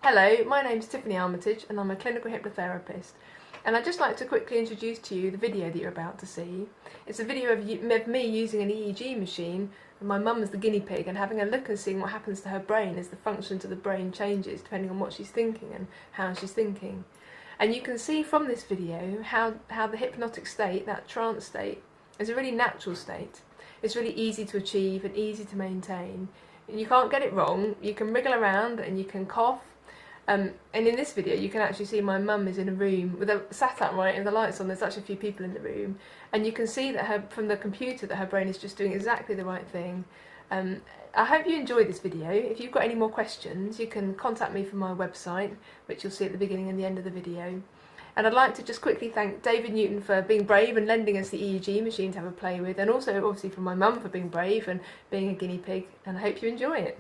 Hello, my name's Tiffany Armitage and I'm a clinical hypnotherapist, and I'd just like to quickly introduce to you the video that you're about to see. It's a video of me using an EEG machine and my mum as the guinea pig, and having a look and seeing what happens to her brain as the functions of the brain changes depending on what she's thinking and how she's thinking. And you can see from this video how the hypnotic state, that trance state, is a really natural state. It's really easy to achieve and easy to maintain. You can't get it wrong. You can wriggle around and you can cough. And in this video you can actually see my mum is in a room with a sat upright and the lights on. There's actually a few people in the room, and you can see that from the computer that her brain is just doing exactly the right thing. I hope you enjoyed this video. If you've got any more questions, you can contact me from my website, which you'll see at the beginning and the end of the video. And I'd like to just quickly thank David Newton for being brave and lending us the EEG machine to have a play with, and also obviously from my mum for being brave and being a guinea pig, and I hope you enjoy it.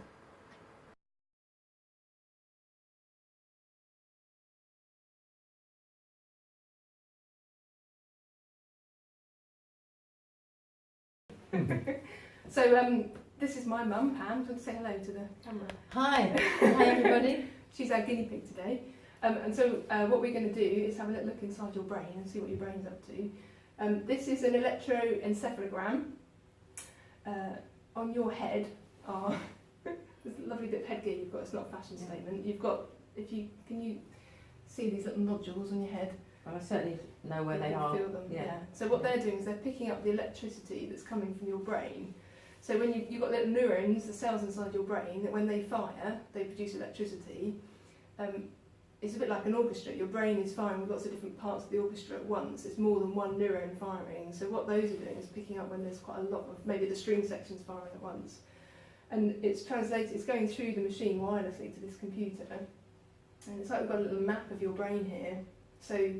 So this is my mum, Pam. Do you want to say hello to the camera? Hi. Hi everybody. She's our guinea pig today. And so what we're going to do is have a little look inside your brain and see what your brain's up to. This is an electroencephalogram. On your head are this lovely bit of headgear you've got. It's not a fashion statement. You've got, can you see these little nodules on your head? Well, I certainly know where they are. Feel them, yeah. So what they're doing is they're picking up the electricity that's coming from your brain. So when you've got little neurons, the cells inside your brain, that when they fire, they produce electricity. It's a bit like an orchestra. Your brain is firing with lots of different parts of the orchestra at once. It's more than one neuron firing. So what those are doing is picking up when there's quite a lot of, maybe the string section's firing at once. And it's going through the machine wirelessly to this computer. And it's like we've got a little map of your brain here. So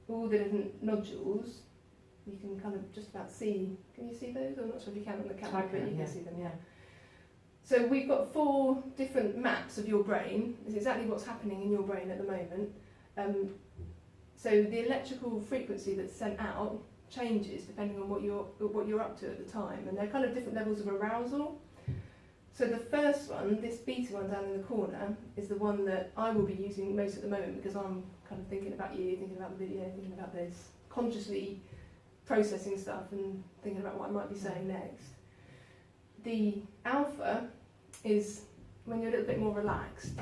all the different nodules, you can kind of just about see. Can you see those? I'm not sure if you can on the camera, but you can see them, yeah. So we've got 4 different maps of your brain. This is exactly what's happening in your brain at the moment. So the electrical frequency that's sent out changes depending on what you're up to at the time, and they're kind of different levels of arousal. So the first one, this beta one down in the corner, is the one that I will be using most at the moment, because I'm kind of thinking about you, thinking about the video, thinking about this, consciously processing stuff and thinking about what I might be saying next. The alpha is when you're a little bit more relaxed,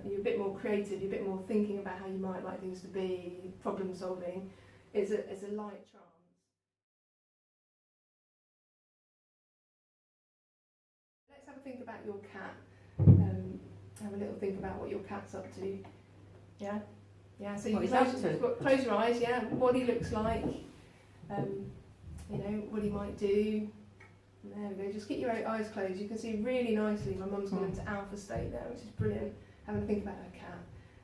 you're a bit more creative, you're a bit more thinking about how you might like things to be, problem solving. It's a light trance. Let's have a think about your cat. Have a little think about what your cat's up to. Yeah? Yeah, so you close your eyes, yeah, what he looks like, what he might do. There we go, just keep your eyes closed. You can see really nicely my mum's gone into alpha state there, which is brilliant, having a think about her cat.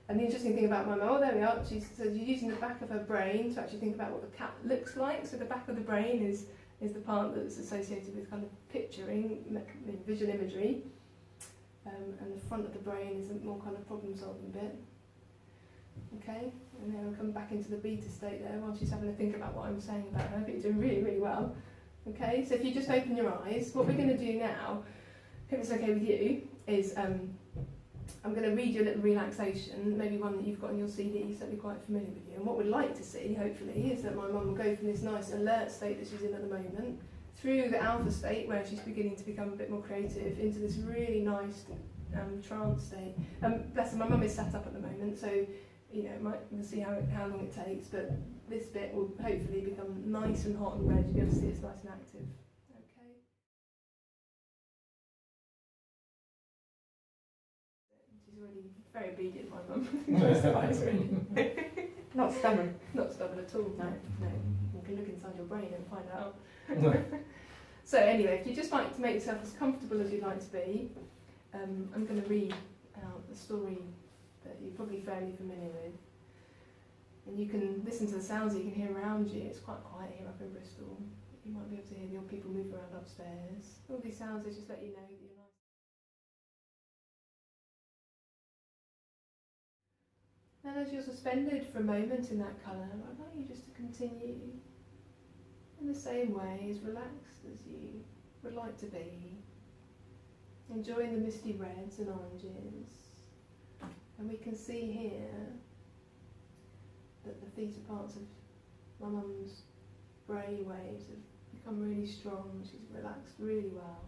And the interesting thing about my mum, there we are, she's using the back of her brain to actually think about what the cat looks like. So the back of the brain is the part that's associated with kind of picturing, visual imagery. And the front of the brain is a more kind of problem solving bit. Okay, and then we'll come back into the beta state there while she's having a think about what I'm saying about her, but you're doing really, really well. Okay, so if you just open your eyes, what we're going to do now, if it's okay with you, is I'm going to read you a little relaxation, maybe one that you've got on your CD, so it'll be quite familiar with you. And what we'd like to see, hopefully, is that my mum will go from this nice alert state that she's in at the moment, through the alpha state, where she's beginning to become a bit more creative, into this really nice trance state. Bless her, my mum is sat up at the moment, so we'll see how long it takes, but this bit will hopefully become nice and hot and red. You'll be able to see it's nice and active. Okay. She's already very obedient, my mum. Not stubborn. Not stubborn at all. No. You can look inside your brain and find out. So anyway, if you'd just like to make yourself as comfortable as you'd like to be, I'm going to read out the story that you're probably fairly familiar with. And you can listen to the sounds that you can hear around you. It's quite quiet here up in Bristol. You might be able to hear the old people move around upstairs. All these sounds, they just let you know that you're nice. And as you're suspended for a moment in that colour, I'd like you just to continue in the same way, as relaxed as you would like to be, enjoying the misty reds and oranges, And we can see here that the theta parts of my mum's brain waves have become really strong. She's relaxed really well.